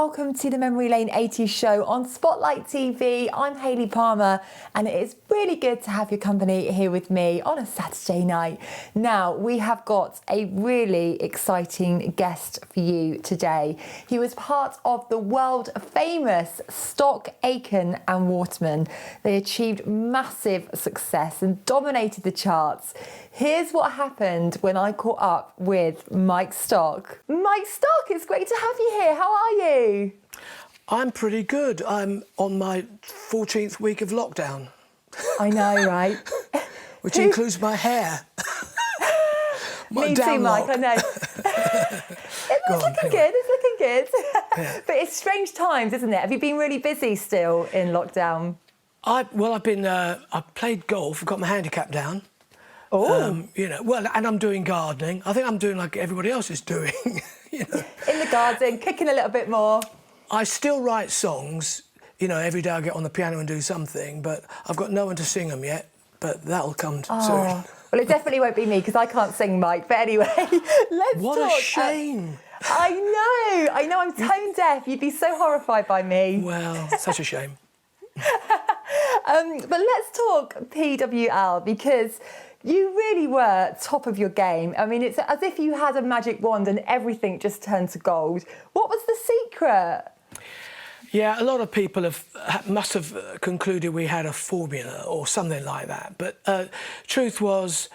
welcome to the Memory Lane 80s show on Spotlight TV. I'm Hayley Palmer and it is really good to have your company here with me on a Saturday night. Now, we have got a really exciting guest for you today. He was part of the world famous Stock, Aitken and Waterman. They achieved massive success and dominated the charts. Here's what happened when I caught up with Mike Stock. Mike Stock, it's great to have you here. How are you? I'm pretty good. I'm on my 14th week of lockdown. I know, right? Which includes my hair. Me too, Mike, I know. It's looking good, it's looking good. Yeah. But it's strange times, isn't it? Have you been really busy still in lockdown? I played golf, I've got my handicap down. Oh. And I'm doing gardening. I think I'm doing like everybody else is doing, In the garden, cooking a little bit more. I still write songs, every day I get on the piano and do something, but I've got no one to sing them yet, but that'll come soon. Well, it definitely won't be me because I can't sing, Mike. But anyway, let's What talk. a shame. I know, I'm tone deaf. You'd be so horrified by me. Well, such a shame. But let's talk PWL because you really were top of your game. I mean, it's as if you had a magic wand and everything just turned to gold. What was the secret? Yeah, a lot of people must have concluded we had a formula or something like that. But truth was,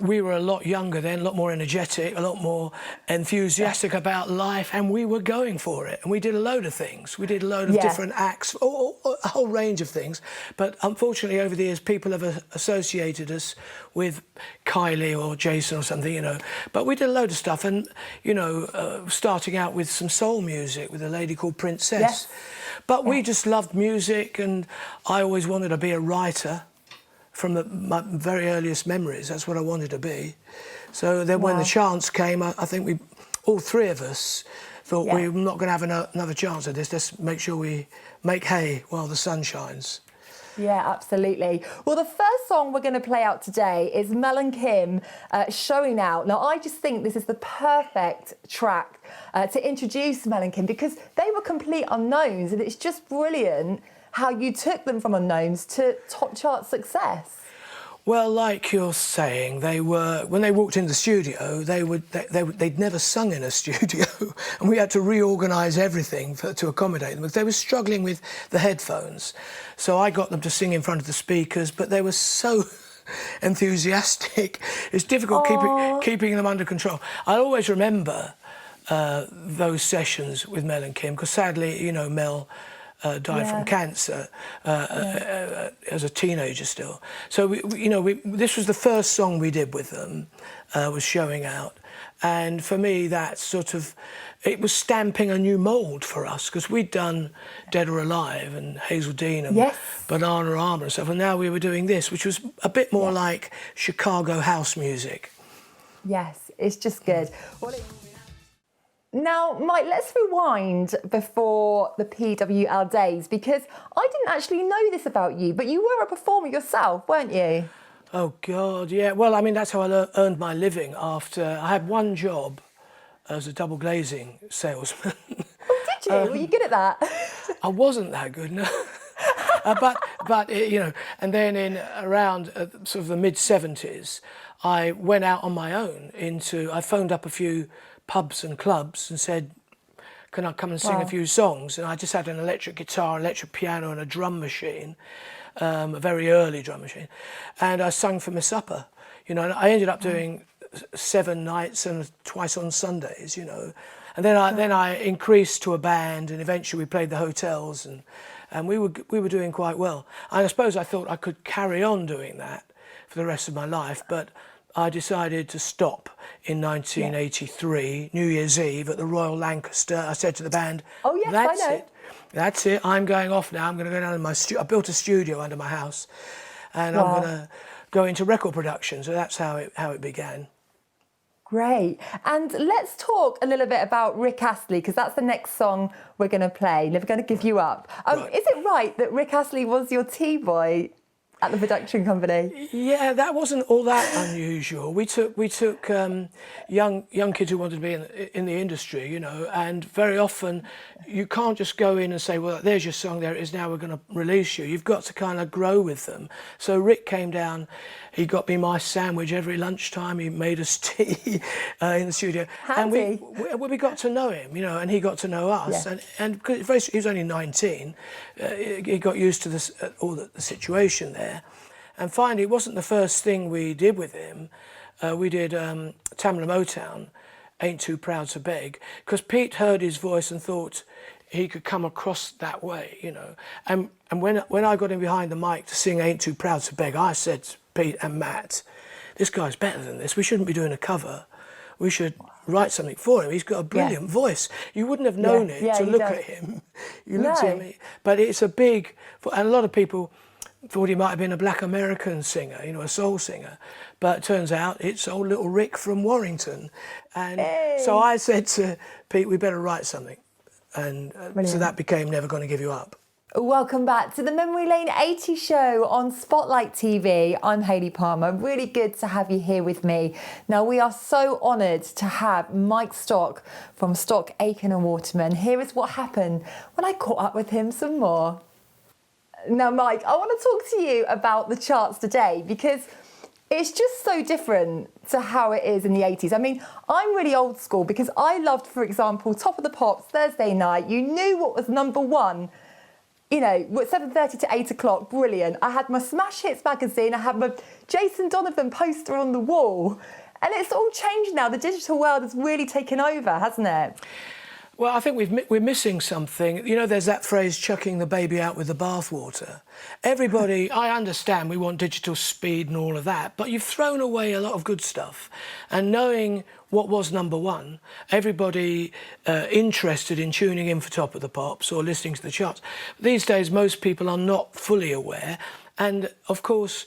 we were a lot younger then, a lot more energetic, a lot more enthusiastic about life, and we were going for it. And we did a load of things. We did a load of different acts, a whole range of things. But unfortunately, over the years, people have associated us with Kylie or Jason or something, But we did a load of stuff, and, starting out with some soul music with a lady called Princess. Yes. But we just loved music, and I always wanted to be a writer. From my very earliest memories, that's what I wanted to be. So then when the chance came, I think all three of us thought we're not going to have another chance at this. Let's make sure we make hay while the sun shines. Yeah, absolutely. Well, the first song we're going to play out today is Mel and Kim, Showing Out. Now, I just think this is the perfect track to introduce Mel and Kim because they were complete unknowns, and it's just brilliant how you took them from unknowns to top chart success. Well, like you're saying, when they walked in the studio, they'd never sung in a studio, and we had to reorganise everything to accommodate them. They were struggling with the headphones, so I got them to sing in front of the speakers, but they were so enthusiastic. It's difficult keeping them under control. I always remember those sessions with Mel and Kim, because sadly, Mel died from cancer as a teenager still. So this was the first song we did with them, was Showing Out, and for me that it was stamping a new mould for us, because we'd done Dead or Alive and Hazel Dean and Banana Armour and stuff, and now we were doing this, which was a bit more like Chicago house music. Yes, it's just good. Now, Mike, let's rewind before the PWL days, because I didn't actually know this about you, but you were a performer yourself, weren't you? Oh, God, yeah. Well, I mean, that's how I earned my living after... I had one job as a double glazing salesman. Oh, did you? Were you good at that? I wasn't that good, no. And then in around sort of the mid-70s, I went out on my own I phoned up a few pubs and clubs and said, can I come and sing a few songs? And I just had an electric guitar, electric piano and a drum machine, a very early drum machine. And I sung for my supper, and I ended up doing 7 nights and twice on Sundays, And then I increased to a band, and eventually we played the hotels, and we were doing quite well. And I suppose I thought I could carry on doing that for the rest of my life, but I decided to stop in 1983, New Year's Eve at the Royal Lancaster. I said to the band, "Oh yes, that's I know. it. That's it. I'm going off now. I'm going to go down in my studio. I built a studio under my house, and I'm going to go into record production." So that's how it began. Great. And let's talk a little bit about Rick Astley, because that's the next song we're going to play. Never Going to Give You Up. Is it right that Rick Astley was your T-boy? at the production company? Yeah, that wasn't all that unusual. We took young kids who wanted to be in the industry, you know, and very often you can't just go in and say, well, there's your song, there it is, now we're going to release you. You've got to kind of grow with them. So Rick came down, he got me my sandwich every lunchtime, he made us tea in the studio. Handy. And we got to know him, you know, and he got to know us. Yeah. And because he was only 19, he got used to this, all the situation there. And finally, it wasn't the first thing we did with him. We did Tamla Motown, Ain't Too Proud to Beg, because Pete heard his voice and thought he could come across that way, you know. And when I got him behind the mic to sing Ain't Too Proud to Beg, I said to Pete and Matt, this guy's better than this. We shouldn't be doing a cover. We should write something for him. He's got a brilliant voice. You wouldn't have known it to look at him. You looked at me. But it's a big, and a lot of people thought he might have been a black American singer, you know, a soul singer. But it turns out it's old little Rick from Warrington. And so I said to Pete, we better write something. And so that became Never Gonna Give You Up. Welcome back to the Memory Lane 80's show on Spotlight TV. I'm Hayley Palmer. Really good to have you here with me. Now, we are so honoured to have Mike Stock from Stock, Aitken and Waterman. Here is what happened when I caught up with him some more. Now, Mike, I want to talk to you about the charts today because it's just so different to how it is in the 80s. I mean, I'm really old school because I loved, for example, Top of the Pops, Thursday night. You knew what was number one. You know, 7:30 to 8 o'clock, brilliant. I had my Smash Hits magazine, I had my Jason Donovan poster on the wall. And it's all changed now. The digital world has really taken over, hasn't it? Well, I think we're missing something. You know, there's that phrase, chucking the baby out with the bathwater. Everybody, I understand we want digital speed and all of that, but you've thrown away a lot of good stuff. And knowing what was number one, everybody interested in tuning in for Top of the Pops or listening to the charts. These days, most people are not fully aware. And of course,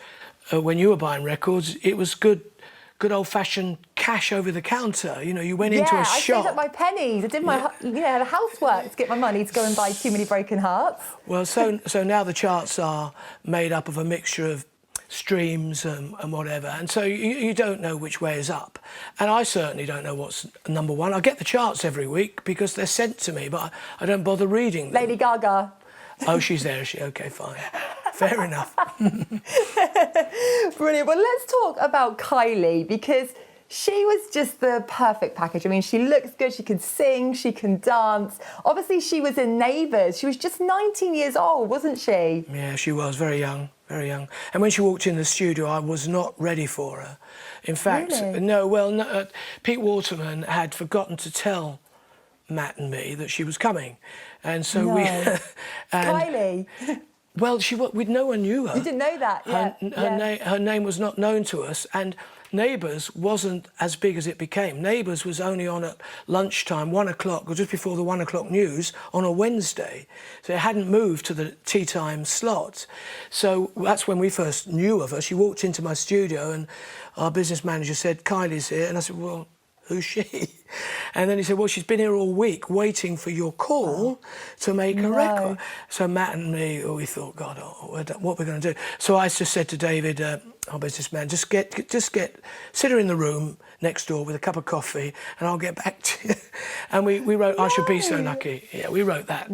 when you were buying records, it was good old-fashioned cash over the counter. You know, you went into a shop. Yeah, I saved up my pennies. I did my the housework to get my money to go and buy Too Many Broken Hearts. Well, so now the charts are made up of a mixture of streams and whatever, and so you don't know which way is up. And I certainly don't know what's number one. I get the charts every week because they're sent to me, but I don't bother reading them. Lady Gaga. Oh, she's there, is she? Okay, fine. Fair enough. Brilliant. Well, let's talk about Kylie because she was just the perfect package. I mean, she looks good, she can sing, she can dance. Obviously, she was in Neighbours. She was just 19 years old, wasn't she? Yeah, she was very young, very young. And when she walked in the studio, I was not ready for her. In fact, really? Pete Waterman had forgotten to tell Matt and me that she was coming. And so Kylie. Well, no one knew her. You didn't know that, Her name was not known to us, and Neighbours wasn't as big as it became. Neighbours was only on at lunchtime, 1 o'clock, or just before the 1 o'clock news, on a Wednesday. So it hadn't moved to the tea time slot. So that's when we first knew of her. She walked into my studio, and our business manager said, Kylie's here. And I said, well, who's she? And then he said, well, she's been here all week waiting for your call to make a record. So Matt and me, we thought, God, what we're going to do? So I just said to David, our businessman, just sit her in the room next door with a cup of coffee and I'll get back to you. And we wrote I Should Be So Lucky. Yeah, we wrote that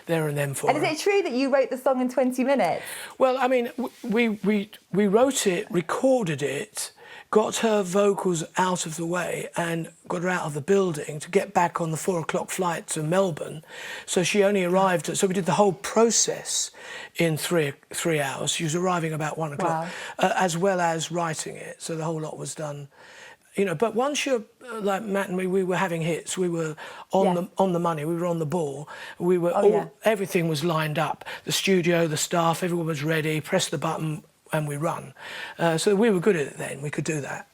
there and then for her. And is it true that you wrote the song in 20 minutes? Well, I mean, we wrote it, recorded it, got her vocals out of the way and got her out of the building to get back on the 4 o'clock flight to Melbourne. So she only arrived, so we did the whole process in three hours. She was arriving about 1 o'clock, as well as writing it. So the whole lot was done. You know, but once you're, like Matt and me, we were having hits. We were on the money. We were on the ball. We were everything was lined up. The studio, the staff, everyone was ready. Press the button and we run. So we were good at it then. We could do that.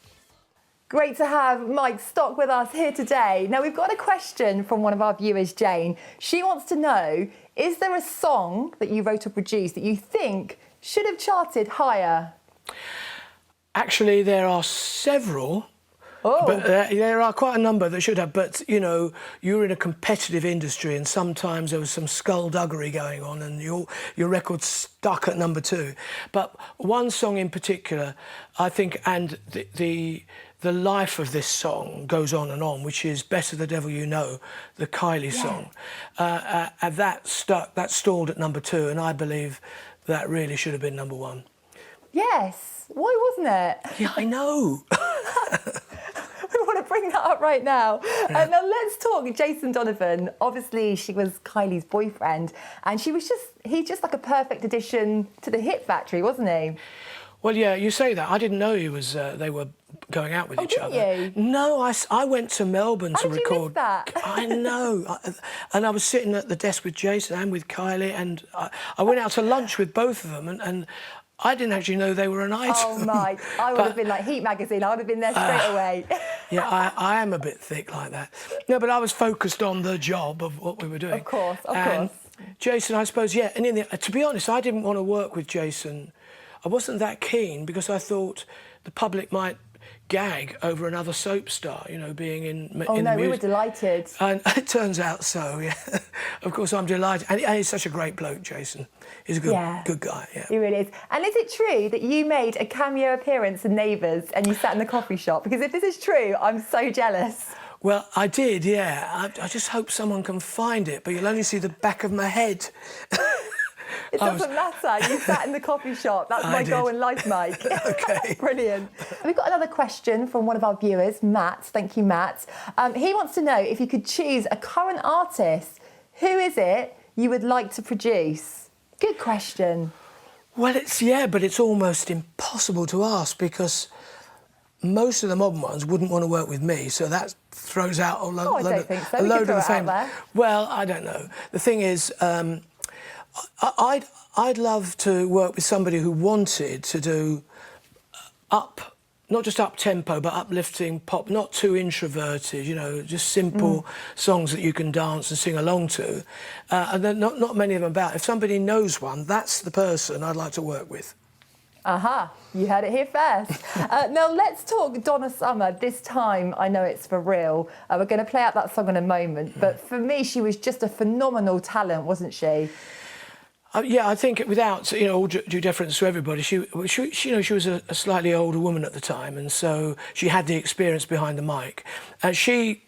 Great to have Mike Stock with us here today. Now, we've got a question from one of our viewers, Jane. She wants to know, is there a song that you wrote or produced that you think should have charted higher? Actually, there are several Oh. But there are quite a number that should have. But, you know, you're in a competitive industry and sometimes there was some skullduggery going on and your record stuck at number 2. But one song in particular, I think, and the life of this song goes on and on, which is Better the Devil You Know, the Kylie song. And that stalled at number 2, and I believe that really should have been number 1. Yes. Why wasn't it? Yeah, I know. We want to bring that up right now. Yeah. Now let's talk Jason Donovan. Obviously, she was Kylie's boyfriend, and he's just like a perfect addition to the Hit Factory, wasn't he? Well, yeah, you say that. I didn't know they were going out with each didn't other. You? No, I went to Melbourne to How did record. you miss that? I know. And I was sitting at the desk with Jason and with Kylie, and I went out to lunch with both of them, and I didn't actually know they were an item. Oh my, I would have been like Heat magazine, I would have been there straight away. Yeah, I am a bit thick like that. No, but I was focused on the job of what we were doing. Of course. Jason, I suppose, yeah. And to be honest, I didn't want to work with Jason. I wasn't that keen because I thought the public might gag over another soap star, you know, being in the music. We were delighted. And it turns out so, yeah. Of course, I'm delighted. And he's such a great bloke, Jason. He's a good guy, yeah. He really is. And is it true that you made a cameo appearance in Neighbours and you sat in the coffee shop? Because if this is true, I'm so jealous. Well, I did, yeah. I just hope someone can find it, but you'll only see the back of my head. It doesn't matter. You sat in the coffee shop. That's my goal in life, Mike. OK. Brilliant. We've got another question from one of our viewers, Matt. Thank you, Matt. He wants to know if you could choose a current artist, who is it you would like to produce? Good question. Well, but it's almost impossible to ask because most of the modern ones wouldn't want to work with me, so that throws out a load of the fame. Well, I don't know. The thing is, I'd love to work with somebody who wanted to do not just up-tempo, but uplifting pop, not too introverted, you know, just simple songs that you can dance and sing along to. And then not many of them about. If somebody knows one, that's the person I'd like to work with. Aha, you heard it here first. Now let's talk Donna Summer. This time, I know it's for real. We're going to play out that song in a moment. But for me, she was just a phenomenal talent, wasn't she? Yeah, I think without all due deference to everybody, she was a slightly older woman at the time, and so she had the experience behind the mic. And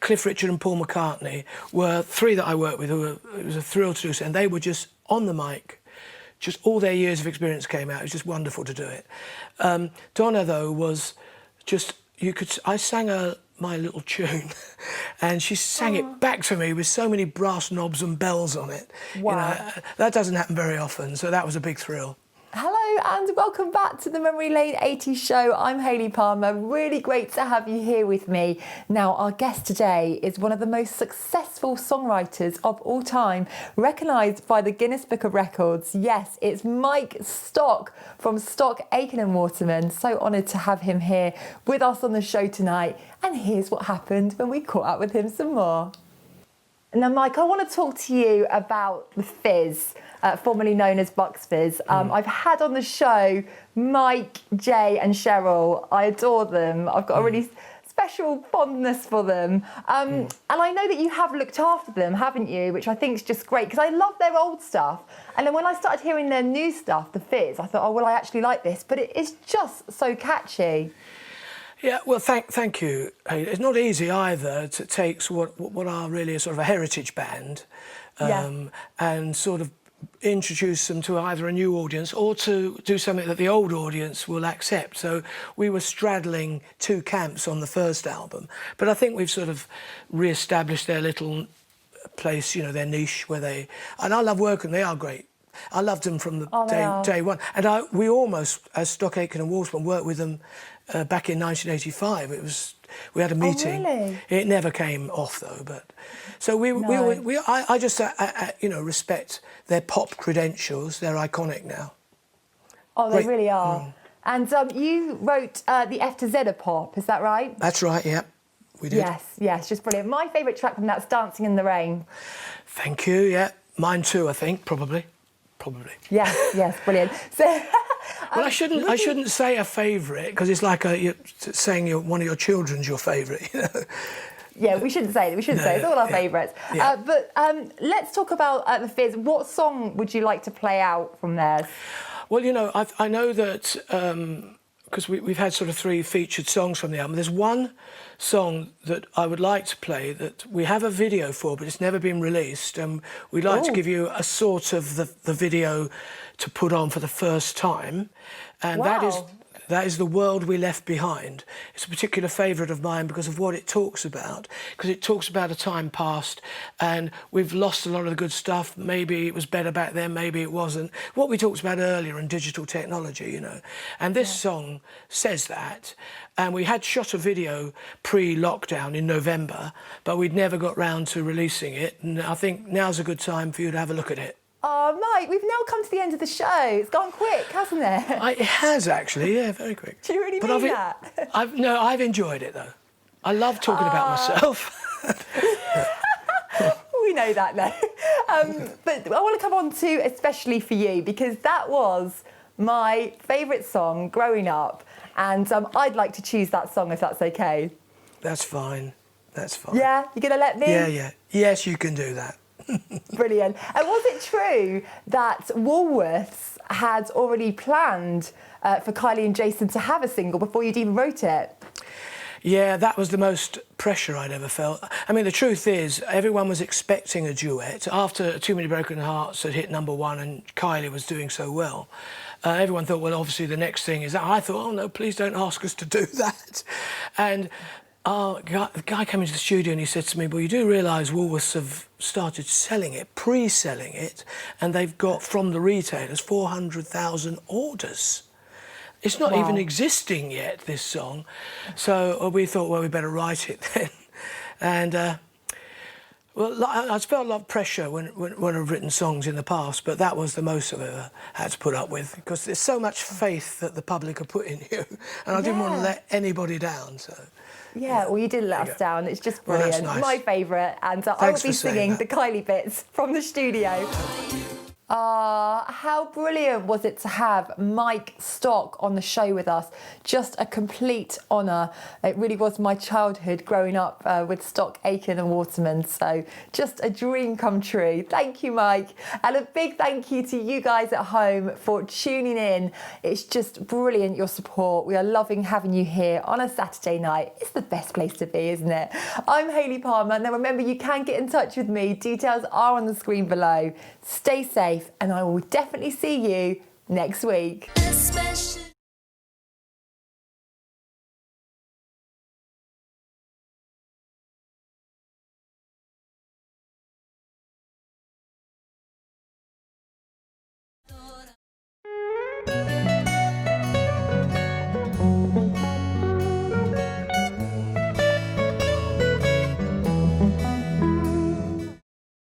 Cliff Richard and Paul McCartney were 3 that I worked with it was a thrill to do so, and they were just on the mic. Just all their years of experience came out. It was just wonderful to do it. Donna, though, was just I sang her my little tune, and she sang it back to me with so many brass knobs and bells on it. Wow. You know, that doesn't happen very often, so that was a big thrill. Hello and welcome back to the Memory Lane 80s show. I'm Hayley Palmer. Really great to have you here with me. Now, our guest today is one of the most successful songwriters of all time, recognised by the Guinness Book of Records. Yes, it's Mike Stock from Stock, Aitken and Waterman. So honoured to have him here with us on the show tonight. And here's what happened when we caught up with him some more. Now, Mike, I want to talk to you about the Fizz, formerly known as Bucks Fizz. I've had on the show Mike, Jay and Cheryl. I adore them. I've got a really special fondness for them. And I know that you have looked after them, haven't you? Which I think is just great, because I love their old stuff. And then when I started hearing their new stuff, the Fizz, I thought, oh, well, I actually like this. But it is just so catchy. Yeah, well, thank you. It's not easy either to take what are really a sort of a heritage band and sort of introduce them to either a new audience or to do something that the old audience will accept. So we were straddling 2 camps on the first album, but I think we've sort of re-established their little place, you know, their niche where and I love working, they are great. I loved them from the day one. And we almost, as Stock, Aitken and Waterman, worked with them back in 1985. We had a meeting. Oh, really? It never came off though. But so I just respect their pop credentials. They're iconic now. Oh, they really are. And you wrote the F to Z of pop. Is that right? That's right. Yeah, we did. Yes, just brilliant. My favourite track from that's "Dancing in the Rain." Thank you. Yeah, mine too. I think probably. Yes, brilliant. So Well, I shouldn't say a favourite because it's like you're saying one of your children's your favourite. You know. Yeah, we shouldn't say it. We shouldn't say it. It's all our favourites. Yeah. But let's talk about the Fizz. What song would you like to play out from theirs? Well, you know, I know that because we've had sort of 3 featured songs from the album. There's one song that I would like to play that we have a video for, but it's never been released. And we'd like to give you a sort of the video to put on for the first time. And that is The World We Left Behind. It's a particular favourite of mine because of what it talks about, because it talks about a time past and we've lost a lot of the good stuff. Maybe it was better back then, maybe it wasn't. What we talked about earlier in digital technology, you know. And this song says that. And we had shot a video pre-lockdown in November, but we'd never got round to releasing it. And I think now's a good time for you to have a look at it. Oh, Mike, we've now come to the end of the show. It's gone quick, hasn't it? It has, actually, yeah, very quick. Do you really mean that? I've enjoyed it, though. I love talking about myself. We know that now. But I want to come on to Especially For You, because that was my favourite song growing up. And I'd like to choose that song, if that's OK. That's fine. That's fine. Yeah? You're going to let me? Yeah. Yes, you can do that. Brilliant. And was it true that Woolworths had already planned for Kylie and Jason to have a single before you'd even wrote it? Yeah, that was the most pressure I'd ever felt. I mean, the truth is, everyone was expecting a duet. After Too Many Broken Hearts had hit #1 and Kylie was doing so well, everyone thought, well, obviously the next thing is that. I thought, oh, no, please don't ask us to do that. And the guy came into the studio and he said to me, well, you do realise Woolworths have started selling it, pre-selling it, and they've got, from the retailers, 400,000 orders. It's not even existing yet, this song. So we thought, well, we better write it then. And, well, I felt a lot of pressure when I've written songs in the past, but that was the most I've ever had to put up with, because there's so much faith that the public are putting in you, and I didn't want to let anybody down, so... Yeah, well, you didn't let us down. It's just brilliant. Well, that's nice. My favourite. And I will be singing that. the Kylie bits from the studio. How brilliant was it to have Mike Stock on the show with us? Just a complete honour. It really was my childhood growing up with Stock, Aitken and Waterman. So just a dream come true. Thank you, Mike. And a big thank you to you guys at home for tuning in. It's just brilliant, your support. We are loving having you here on a Saturday night. It's the best place to be, isn't it? I'm Hayley Palmer. Now remember, you can get in touch with me. Details are on the screen below. Stay safe, and I will definitely see you next week.